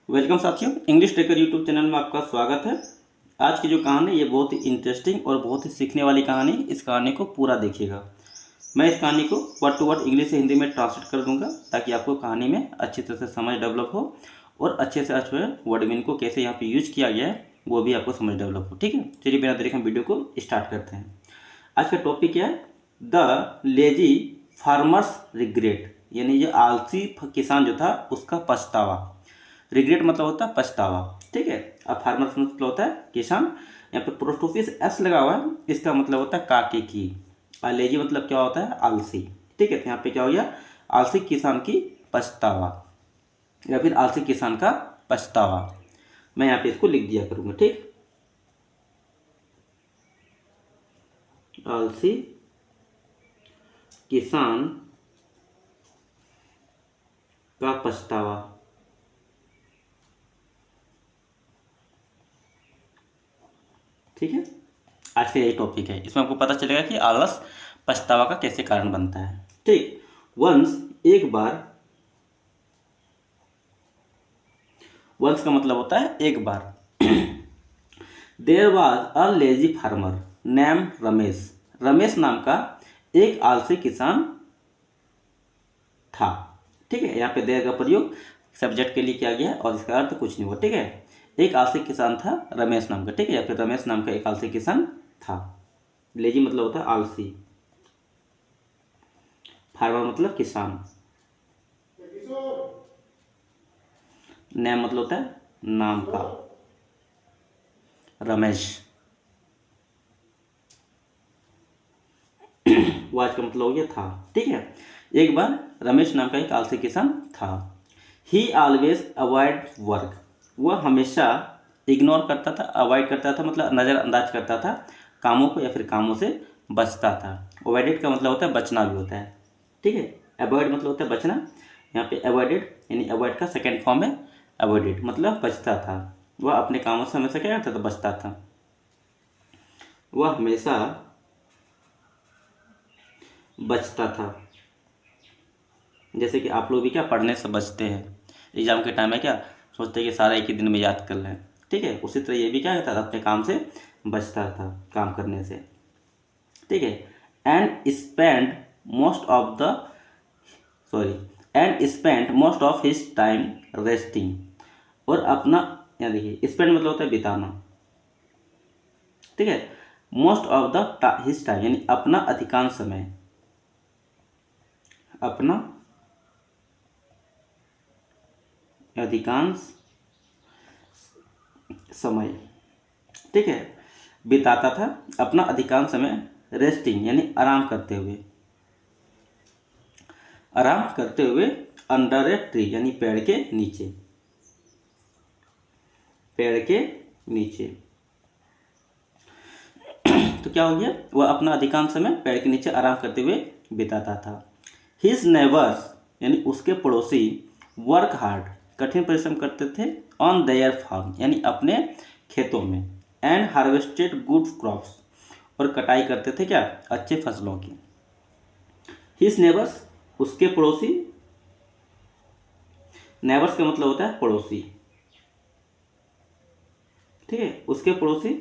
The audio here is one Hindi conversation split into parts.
वेलकम साथियों, इंग्लिश टेकर यूट्यूब चैनल में आपका स्वागत है। आज की जो कहानी है ये बहुत ही इंटरेस्टिंग और बहुत ही सीखने वाली कहानी है। इस कहानी को पूरा देखिएगा। मैं इस कहानी को वर्ड टू वर्ड इंग्लिश से हिंदी में ट्रांसलेट कर दूंगा ताकि आपको कहानी में अच्छी तरह से समझ डेवलप हो और अच्छे से अच्छे वर्ड मीन को कैसे यहाँ पे यूज किया गया है वो भी आपको समझ डेवलप हो। ठीक है, चलिए बिना देरी हम वीडियो को स्टार्ट करते हैं। आज का टॉपिक क्या है? द लेजी फार्मर्स रिग्रेट, यानी जो आलसी किसान जो था उसका पछतावा। रिग्रेट मतलब होता है पछतावा। ठीक है, अब फार्मर्स मतलब होता है किसान। यहाँ पे पोस्ट ऑफिस एस लगा हुआ है, इसका मतलब होता है काके की। और लेजी मतलब क्या होता है? आलसी। ठीक है, तो यहाँ पे क्या हो गया? आलसी किसान की पछतावा या फिर आलसी किसान का पछतावा। मैं यहाँ पे इसको लिख दिया करूंगा। ठीक, आलसी किसान का पछतावा। ठीक है, आज का यही टॉपिक है। इसमें आपको पता चलेगा कि आलस पछतावा का कैसे कारण बनता है। ठीक, वंस एक बार, वंस का मतलब होता है एक बार। There was a lazy farmer name Ramesh. Ramesh नाम का एक आलसी किसान था। ठीक है, यहाँ पे देयर का प्रयोग सब्जेक्ट के लिए किया गया है और इसका अर्थ कुछ नहीं हुआ। ठीक है, एक आलसी किसान था रमेश नाम का। ठीक है, या फिर रमेश नाम का एक आलसी किसान था। लेजी मतलब होता है आलसी, फार्मर मतलब किसान, नेम मतलब होता है नाम का, रमेश। वाज का मतलब हो गया था। ठीक है, एक बार रमेश नाम का एक आलसी किसान था। ही ऑलवेज अवॉइड वर्क, वह हमेशा इग्नोर करता था, अवॉइड करता था मतलब नज़रअंदाज करता था कामों को या फिर कामों से बचता था। अवॉइडेड का मतलब होता है बचना भी होता है। ठीक है, अवॉइड मतलब होता है बचना। यहाँ पे अवॉइडेड यानी अवॉइड का सेकेंड फॉर्म है अवॉइडेड, मतलब बचता था। वह अपने कामों से हमेशा क्या करता था? बचता था। वह हमेशा बचता था। जैसे कि आप लोग भी क्या पढ़ने से बचते हैं, एग्जाम के टाइम में क्या सोचते हैं कि सारा एक ही दिन में याद कर लें। ठीक है, उसी तरह ये भी क्या करता था? अपने काम से बचता था, काम करने से। ठीक है, and spend most of the sorry and spend most of his time resting, और अपना, यहाँ देखिए स्पेंड मतलब होता है बिताना। ठीक है, most of the his time यानी अपना अधिकांश समय, अपना अधिकांश समय। ठीक है, बिताता था अपना अधिकांश समय रेस्टिंग यानी आराम करते हुए, आराम करते हुए अंडर ए ट्री यानी पेड़ के नीचे, पेड़ के नीचे। तो क्या हो गया? वह अपना अधिकांश समय पेड़ के नीचे आराम करते हुए बिताता था। हिज नेबर्स यानी उसके पड़ोसी वर्क हार्ड कठिन परिश्रम करते थे ऑन देयर फार्म यानी अपने खेतों में, एंड हार्वेस्टेड गुड क्रॉप्स और कटाई करते थे क्या? अच्छे फसलों की। हिज नेबर्स उसके पड़ोसी, नेबर्स का मतलब होता है पड़ोसी। ठीक है, उसके पड़ोसी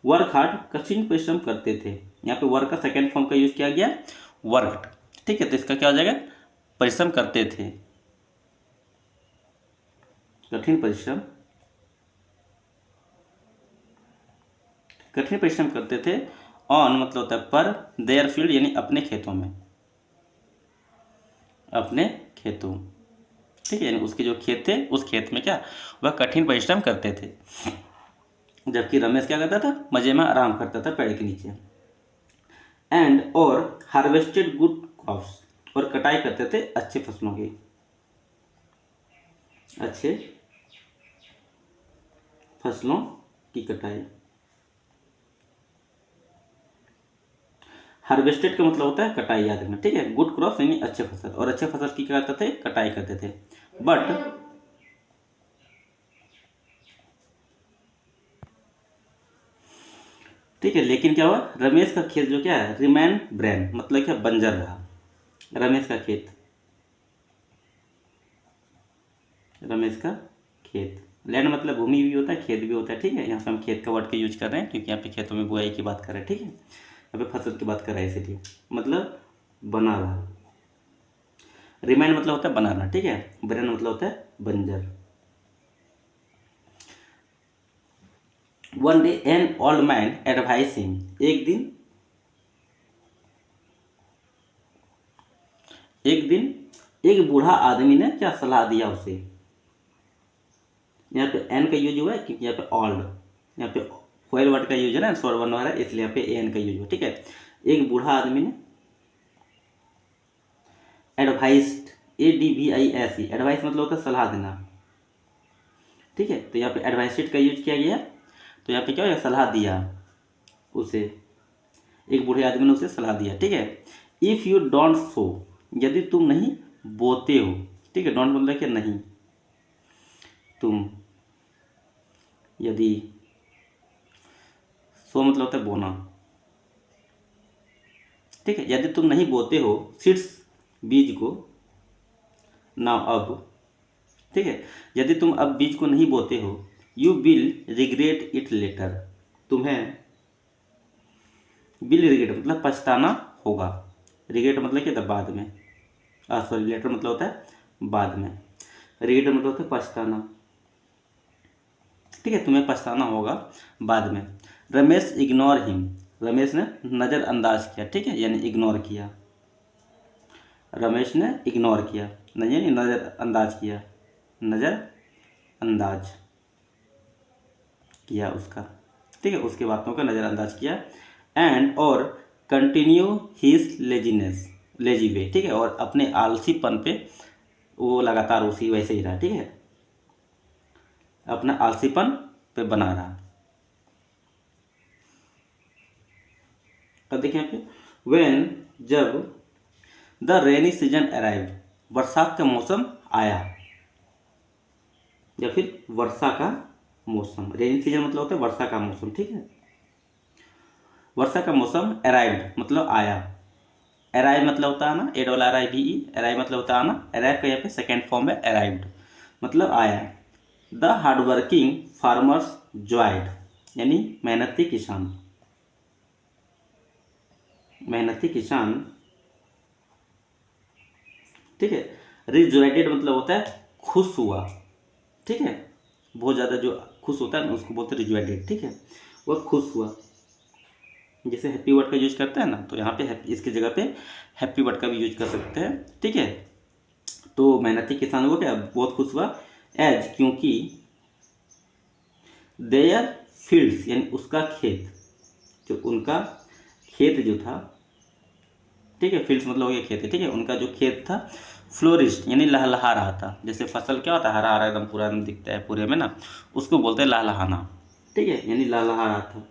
वर्क हार्ड कठिन परिश्रम करते थे। यहाँ पे वर्क का सेकेंड फॉर्म का यूज किया गया वर्कड। ठीक है, तो इसका क्या हो जाएगा? परिश्रम करते थे, कठिन परिश्रम, कठिन परिश्रम करते थे। ऑन मतलब होता है पर, देयर फील्ड यानी अपने खेतों में, अपने खेतों। ठीक है, यानी उसके जो खेत थे उस खेत में क्या वह कठिन परिश्रम करते थे, जबकि रमेश क्या करता था? मजे में आराम करता था पेड़ के नीचे। एंड और हार्वेस्टेड गुड क्रॉप्स और कटाई करते थे अच्छे फसलों की, अच्छे फसलों की कटाई। हार्वेस्टेड का मतलब होता है कटाई, याद रखना। ठीक है, गुड क्रॉप्स यानी अच्छे फसल, और अच्छे फसल की क्या करते थे? कटाई करते थे। बट ठीक है, लेकिन क्या हुआ? रमेश का खेत जो क्या है? रिमेन ब्रेन मतलब क्या? बंजर रहा। रमेश का खेत, रमेश का खेत लैंड मतलब भूमि भी होता है, खेत भी होता है, ठीक है। यहाँ पे हम खेत का वर्ड का यूज कर रहे हैं क्योंकि यहाँ पे खेतों में बुआई की बात कर रहे हैं, ठीक है। यहाँ पे फसल की बात कर रहे हैं, इसीलिए मतलब बना रहा। रिमाइंड मतलब होता है बना रहना, ठीक है। बरेन मतलब होता है बंजर। One day an old man advice him, एक दिन एक बूढ़ा आदमी ने क्या सलाह दिया उसे। यहाँ पे एन का यूज हुआ है क्योंकि यहाँ पे ओल्ड, यहाँ पे फोइल वर्ड का यूज है ना, स्वर बन रहा है, इसलिए यहाँ पे एन का यूज हुआ, ठीक है। एक बूढ़ा आदमी ने एडवाइस्ड, ADVISE, एडवाइस मतलब होता है सलाह देना, ठीक है। तो यहाँ पे एडवाइस्ड का यूज किया गया है, तो यहाँ पे क्या हो गया, सलाह दिया उसे, एक बूढ़े आदमी ने उसे सलाह दिया, ठीक है। इफ़ यू डोंट सो, यदि तुम नहीं बोते हो, ठीक है। डोंट मतलब क्या, नहीं, तुम, यदि, सो मतलब होता है बोना, ठीक है। यदि तुम नहीं बोते हो सीड्स, बीज को, ना अब, ठीक है। यदि तुम अब बीज को नहीं बोते हो, you will regret it later, तुम्हें, विल रिग्रेट मतलब पछताना होगा, रिग्रेट मतलब क्या था, बाद में, सॉरी, लेटर मतलब होता है बाद में, रिग्रेट मतलब होता है पछताना, ठीक है। तुम्हें पछताना होगा बाद में। रमेश इग्नोर हिम, रमेश ने नज़रअंदाज किया, ठीक है, यानी इग्नोर किया। रमेश ने इग्नोर किया, नहीं यानी नज़रअंदाज किया, नज़रअंदाज किया उसका, ठीक है, उसकी बातों का नज़रअंदाज किया। एंड और कंटिन्यू हिज लेजीनेस, लेजी वे, ठीक है, और अपने आलसीपन पे वो लगातार उसी वैसे ही रहा, ठीक है, अपना आलसीपन पे बना रहा। अब देखिए यहाँ पे, वेन, जब, द रेनी सीजन अराइव्ड, बरसात का मौसम आया, या फिर वर्षा का मौसम, रेनी सीजन मतलब होता है वर्षा का मौसम, ठीक है। वर्षा का मौसम, अराइव्ड मतलब आया, अराइव मतलब होता है ना, ARRIVE, अराइव मतलब होता है आना, अराइव का यहाँ पे सेकेंड फॉर्म है अराइव्ड, मतलब आया। द हार्डवर्किंग फार्मर्स जॉयड, यानी मेहनती किसान, मेहनती किसान, ठीक है। रिजॉयटेड मतलब होता है खुश हुआ, ठीक है, बहुत ज़्यादा जो खुश होता है ना उसको बोलते हैं रिजॉयटेड, ठीक है, वह खुश हुआ। जैसे हैप्पी वर्ड का यूज करते हैं ना, तो यहाँ पे इसकी जगह पे हैप्पी वर्ड का भी यूज कर सकते हैं, ठीक है। तो मेहनती किसान को क्या बहुत खुश हुआ, एज क्योंकि, देयर फील्ड्स यानी उसका खेत, जो उनका खेत जो था, ठीक है, फील्ड्स मतलब हो गया खेत है, ठीक है, उनका जो खेत था, फ्लोरिस्ट यानी लहलहा रहा था। जैसे फसल क्या होता है, हरा हरा एकदम पूरा एकदम दिखता है पूरे में ना, उसको बोलते हैं लहलहाना, ठीक है, यानी लहलहा रहा था,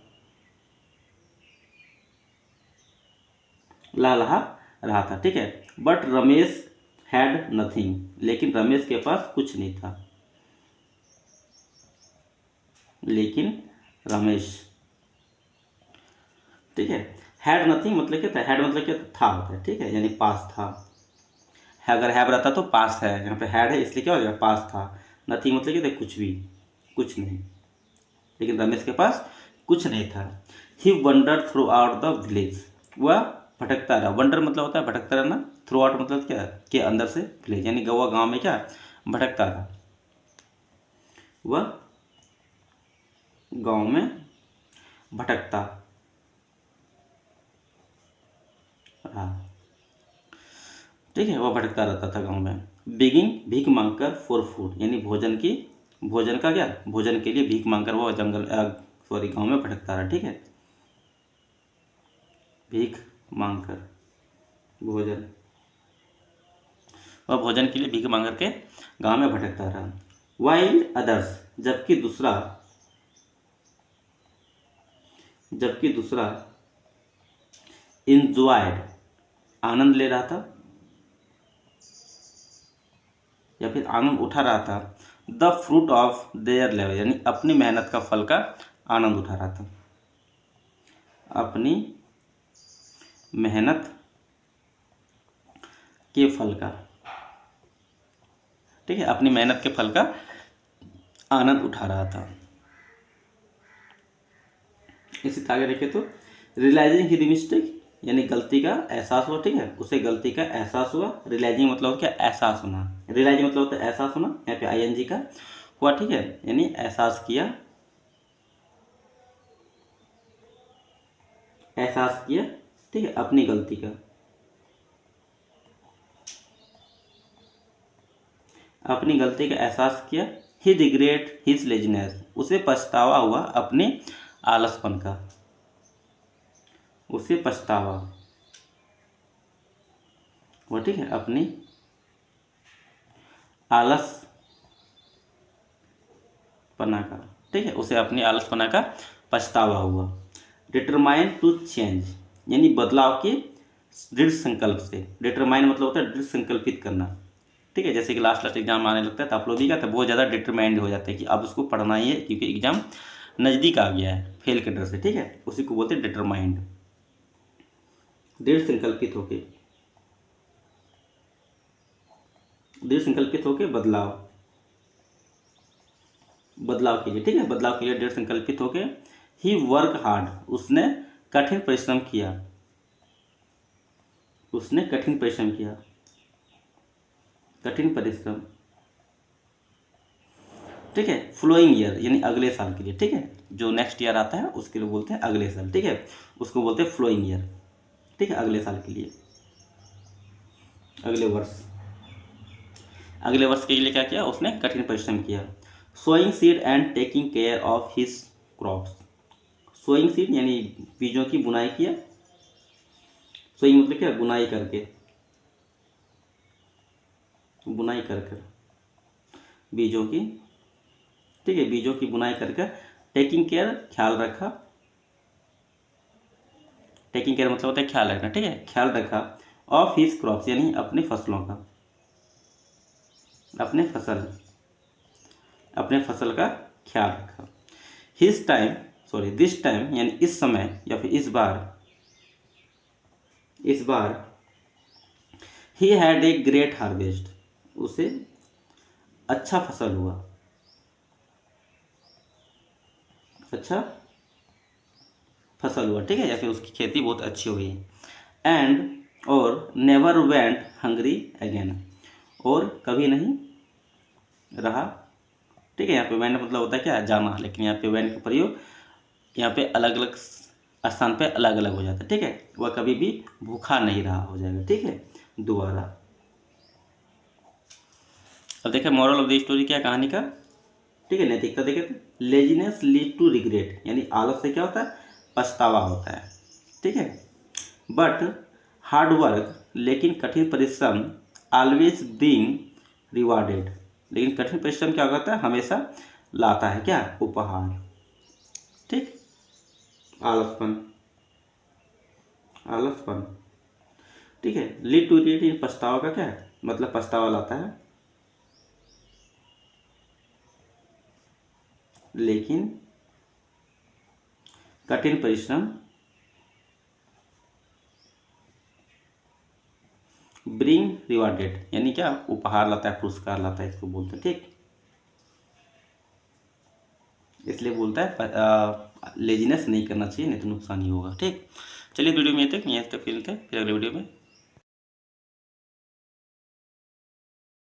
लहलहा रहा था, ठीक है। बट रमेश हैड नथिंग, लेकिन रमेश के पास कुछ नहीं था, लेकिन रमेश, ठीक है। हैड नथिंग मतलब क्या था, हैड मतलब क्या था होता है, ठीक है, यानी पास था। है अगर हैव रहता तो पास है, यहाँ पे हैड है इसलिए क्या हो जाएगा, पास था। नथिंग मतलब क्या था, कुछ भी, कुछ नहीं, लेकिन रमेश के पास कुछ नहीं था। He wonder throughout the village, वह भटकता रहा, वंडर मतलब होता है भटकता रहना, थ्रू आउट मतलब क्या, के अंदर से, विलेज यानी गवा गाँव में क्या भटकता रहा, वह गाँव में भटकता रहा, ठीक है, वह भटकता रहता था गाँव में। बिगिंग भीख मांगकर फॉर फूड, यानी भोजन की, भोजन का क्या, भोजन के लिए भीख मांगकर वह जंगल, सॉरी, गाँव में भटकता रहा, ठीक है, भीख मांगकर भोजन, वह भोजन के लिए भीख मांग करके गाँव में भटकता रहा। वाइल अदर्स, जबकि दूसरा इंजॉयड आनंद ले रहा था, या फिर आनंद उठा रहा था, the fruit of their labour, यानी अपनी मेहनत का फल का आनंद उठा रहा था, अपनी मेहनत के फल का, ठीक है, अपनी मेहनत के फल का आनंद उठा रहा था। इसी आगे देखें तो रियलाइजिंग हिज मिस्टेक यानी गलती का एहसास हुआ, ठीक है, उसे गलती का एहसास हुआ। रियलाइजिंग मतलब क्या, एहसास होना। रियलाइजिंग मतलब होता है एहसास होना, यहाँ पे आईएनजी का हुआ, ठीक है, यानी एहसास किया, एहसास किया, ठीक है, अपनी गलती का, अपनी गलती का एहसास किया। ही रिग्रेट हिज लेजीनेस, उसे पछतावा हुआ अपने आलसपन का, उसे पछतावा हुआ, ठीक है, अपनी आलसपना का, ठीक है, उसे अपनी आलसपना का पछतावा हुआ। डिटरमाइन टू चेंज यानी बदलाव के दृढ़ संकल्प से। डिटरमाइन मतलब होता है दृढ़ संकल्पित करना, ठीक है, जैसे कि लास्ट एग्जाम आने लगता है तो आप लोग भी क्या, तो बहुत ज़्यादा डिटरमाइंड हो जाते हैं कि अब उसको पढ़ना ही है क्योंकि एग्जाम नज़दीक आ गया है, फेल के डर से, ठीक है, उसी को बोलते हैं डिटरमाइंड। दृढ़ संकल्पित होके, दृढ़ संकल्पित होके बदलाव, बदलाव के लिए, ठीक है, बदलाव के लिए दृढ़ संकल्पित होके। ही वर्क हार्ड, उसने कठिन परिश्रम किया, उसने कठिन परिश्रम किया, कठिन परिश्रम, ठीक है। फ्लोइंग ईयर यानी अगले साल के लिए, ठीक है, जो नेक्स्ट ईयर आता है उसके लिए बोलते हैं अगले साल, ठीक है, उसको बोलते हैं फ्लोइंग ईयर, ठीक है, अगले साल के लिए, अगले वर्ष, अगले वर्ष के लिए क्या किया, उसने कठिन परिश्रम किया। Sowing seed and taking care of his crops. Sowing seed यानी बीजों की बुनाई किया। सोइंग मतलब क्या, बुनाई करके, बुनाई कर कर बीजों की, ठीक है, बीजों की बुनाई करके। टेकिंग केयर ख्याल रखा, टेकिंग केयर मतलब होता है ख्याल रखना, ठीक है, ख्याल रखा। ऑफ हिज क्रॉप्स यानी अपने फसलों का, अपने फसल, अपने फसल का ख्याल रखा। His time, sorry this time यानी इस समय या फिर इस बार, इस बार। He had a great harvest, उसे अच्छा फसल हुआ, अच्छा फसल हुआ, ठीक है, या फिर उसकी खेती बहुत अच्छी हुई। एंड और नेवर वेंट हंग्री अगेन, और कभी नहीं रहा, ठीक है, यहाँ पे वेंट मतलब होता है क्या, जाना, लेकिन यहाँ पे वेंट का प्रयोग यहाँ पे अलग अलग स्थान पे अलग अलग हो जाता है, ठीक है, वह कभी भी भूखा नहीं रहा हो जाएगा, ठीक है, दोबारा। अब देखें मॉरल ऑफ द स्टोरी क्या है कहानी का, ठीक है, नैतिकता देखें तो लेजीनेस लीड टू रिग्रेट यानी आलस से क्या होता है, पछतावा होता है, ठीक है। बट हार्ड वर्क लेकिन कठिन परिश्रम ऑलवेज बीइंग रिवार्डेड, लेकिन कठिन परिश्रम क्या होता है, हमेशा लाता है क्या, उपहार, ठीक। आलसपन, आलसपन, ठीक है। लीड टू रिग्रेट पछतावा का क्या है, मतलब पछतावा लाता है, लेकिन कठिन परिश्रम ब्रिंग रिवार्डेड यानी क्या, उपहार लाता है, पुरस्कार लाता है, इसको बोलते हैं, ठीक। इसलिए बोलता है लेजीनेस नहीं करना चाहिए, नहीं तो नुकसान ही होगा, ठीक। चलिए वीडियो में तक, यहाँ तक फिर मिलते हैं फिर अगले वीडियो में।